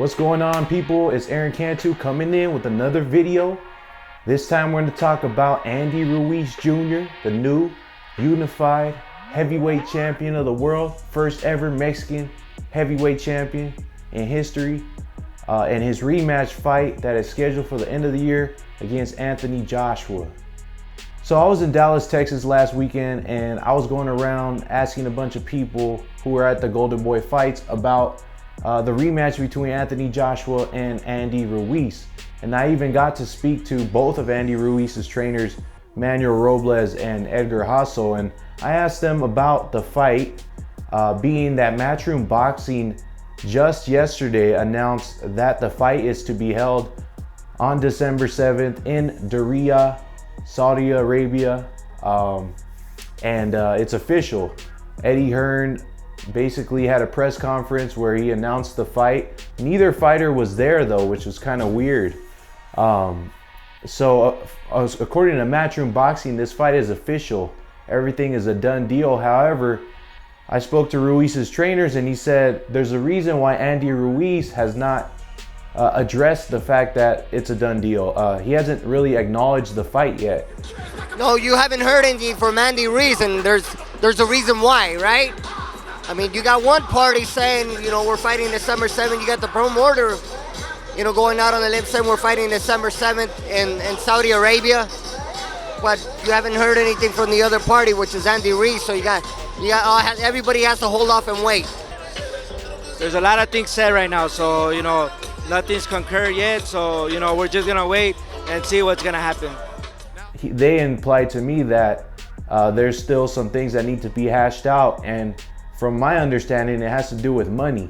What's going on, people? It's Aaron Cantu coming in with another video. This time we're going to talk about Andy Ruiz Jr., the new unified heavyweight champion of the world, first ever Mexican heavyweight champion in history, and his rematch fight that is scheduled for the end of the year against Anthony Joshua. So I was in Dallas, Texas last weekend, and I was going around asking a bunch of people who were at the Golden Boy fights about the rematch between Anthony Joshua and Andy Ruiz. And I even got to speak to both of Andy Ruiz's trainers, Manuel Robles and Edgar Hasso, and I asked them about the fight, being that Matchroom Boxing just yesterday announced that the fight is to be held on December 7th in Riyadh, Saudi Arabia, and it's official. Eddie Hearn basically had a press conference where he announced the fight. Neither fighter was there though, which was kind of weird. So according to Matchroom Boxing, this fight is official. Everything is a done deal. However, I spoke to Ruiz's trainers and he said there's a reason why Andy Ruiz has not addressed the fact that it's a done deal. He hasn't really acknowledged the fight yet. No, you haven't heard anything from Andy Ruiz, and there's a reason why, right? I mean, you got one party saying, we're fighting December 7th. You got the promoter, going out on the limb saying we're fighting December 7th in Saudi Arabia. But you haven't heard anything from the other party, which is Andy Ruiz. So everybody has to hold off and wait. There's a lot of things said right now, so nothing's concurred yet. So we're just gonna wait and see what's gonna happen. They implied to me that there's still some things that need to be hashed out, and from my understanding, it has to do with money.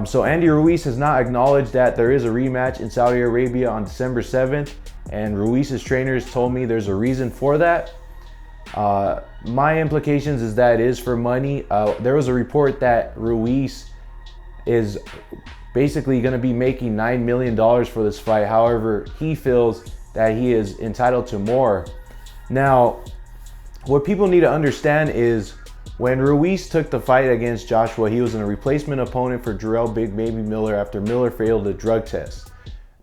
So Andy Ruiz has not acknowledged that there is a rematch in Saudi Arabia on December 7th, and Ruiz's trainers told me there's a reason for that. My implications is that it is for money. There was a report that Ruiz is basically going to be making $9 million for this fight. However, he feels that he is entitled to more. Now, what people need to understand is when Ruiz took the fight against Joshua, he was a replacement opponent for Jarrell Big Baby Miller after Miller failed a drug test.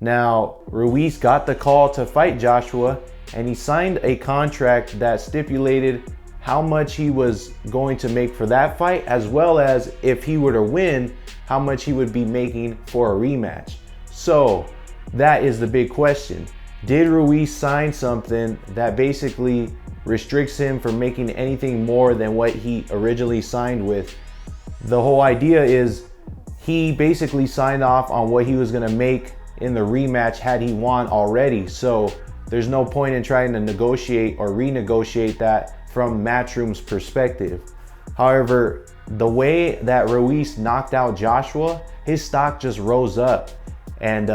Now, Ruiz got the call to fight Joshua, and he signed a contract that stipulated how much he was going to make for that fight, as well as if he were to win, how much he would be making for a rematch. So that is the big question. Did Ruiz sign something that basically restricts him from making anything more than what he originally signed with? The whole idea is he basically signed off on what he was going to make in the rematch had he won already. So there's no point in trying to negotiate or renegotiate that from Matchroom's perspective. However, the way that Ruiz knocked out Joshua, his stock just rose up. And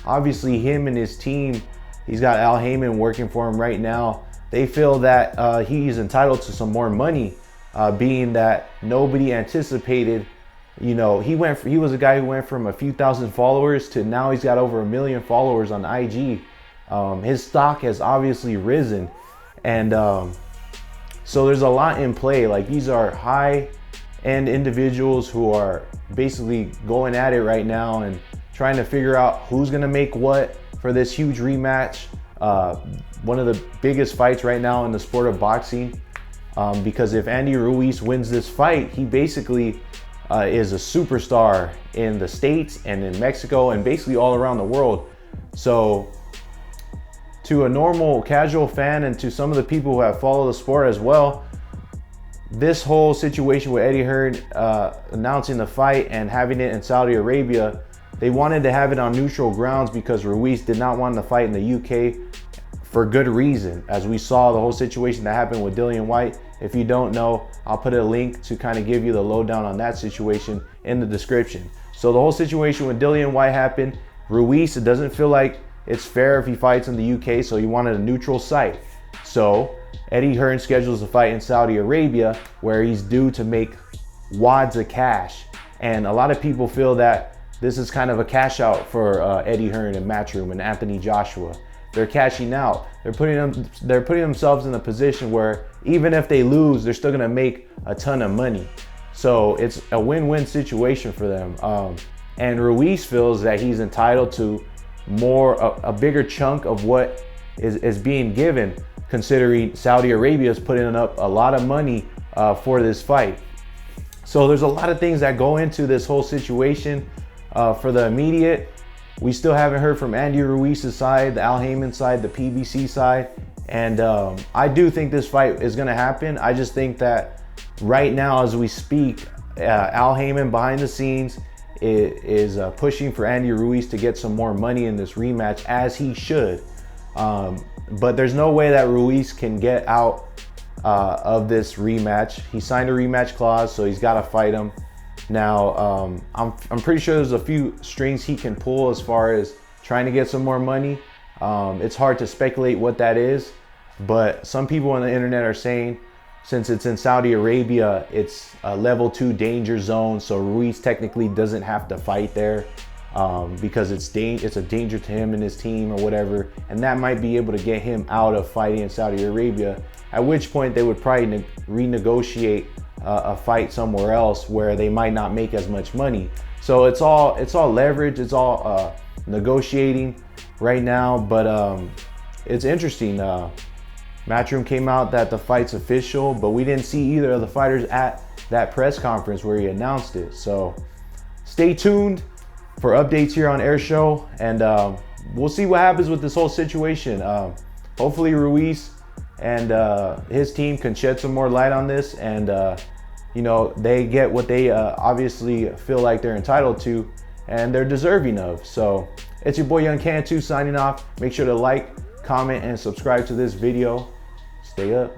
obviously him and his team, he's got Al Heyman working for him right now. They feel that he's entitled to some more money, being that nobody anticipated. He was a guy who went from a few thousand followers to now he's got over 1 million followers on IG. His stock has obviously risen, and so there's a lot in play. Like, these are high-end individuals who are basically going at it right now and trying to figure out who's gonna make what for this huge rematch. One of the biggest fights right now in the sport of boxing, because if Andy Ruiz wins this fight, he basically is a superstar in the States and in Mexico and basically all around the world. So to a normal casual fan and to some of the people who have followed the sport as well, this whole situation with Eddie Hearn announcing the fight and having it in Saudi Arabia, they wanted to have it on neutral grounds because Ruiz did not want the fight in the UK for good reason. As we saw the whole situation that happened with Dillian Whyte. If you don't know, I'll put a link to kind of give you the lowdown on that situation in the description. So the whole situation with Dillian Whyte happened. Ruiz, it doesn't feel like it's fair if he fights in the UK, so he wanted a neutral site. So Eddie Hearn schedules a fight in Saudi Arabia where he's due to make wads of cash. And a lot of people feel that this is kind of a cash out for Eddie Hearn and Matchroom and Anthony Joshua. They're cashing out. They're putting themselves in a position where even if they lose, they're still gonna make a ton of money. So it's a win-win situation for them. and Ruiz feels that he's entitled to more, a bigger chunk of what is being given, considering Saudi Arabia is putting up a lot of money for this fight. So there's a lot of things that go into this whole situation. For the immediate, we still haven't heard from Andy Ruiz's side, the Al Haymon side, the PBC side, and I do think this fight is going to happen. I just think that right now, as we speak, Al Haymon behind the scenes is pushing for Andy Ruiz to get some more money in this rematch, as he should. But there's no way that Ruiz can get out of this rematch. He signed a rematch clause, so he's got to fight him. Now, I'm pretty sure there's a few strings he can pull as far as trying to get some more money. It's hard to speculate what that is, but some people on the internet are saying, since it's in Saudi Arabia, it's a level 2 danger zone, so Ruiz technically doesn't have to fight there because it's a danger to him and his team or whatever, and that might be able to get him out of fighting in Saudi Arabia, at which point they would probably renegotiate a fight somewhere else where they might not make as much money. So it's all leverage, it's all negotiating right now, but it's interesting. Matchroom came out that the fight's official, but we didn't see either of the fighters at that press conference where he announced it. So stay tuned for updates here on AirShow, and we'll see what happens with this whole situation. Hopefully Ruiz and his team can shed some more light on this, and they get what they obviously feel like they're entitled to and they're deserving of. So it's your boy Young Cantu signing off. Make sure to like, comment, and subscribe to this video. Stay up.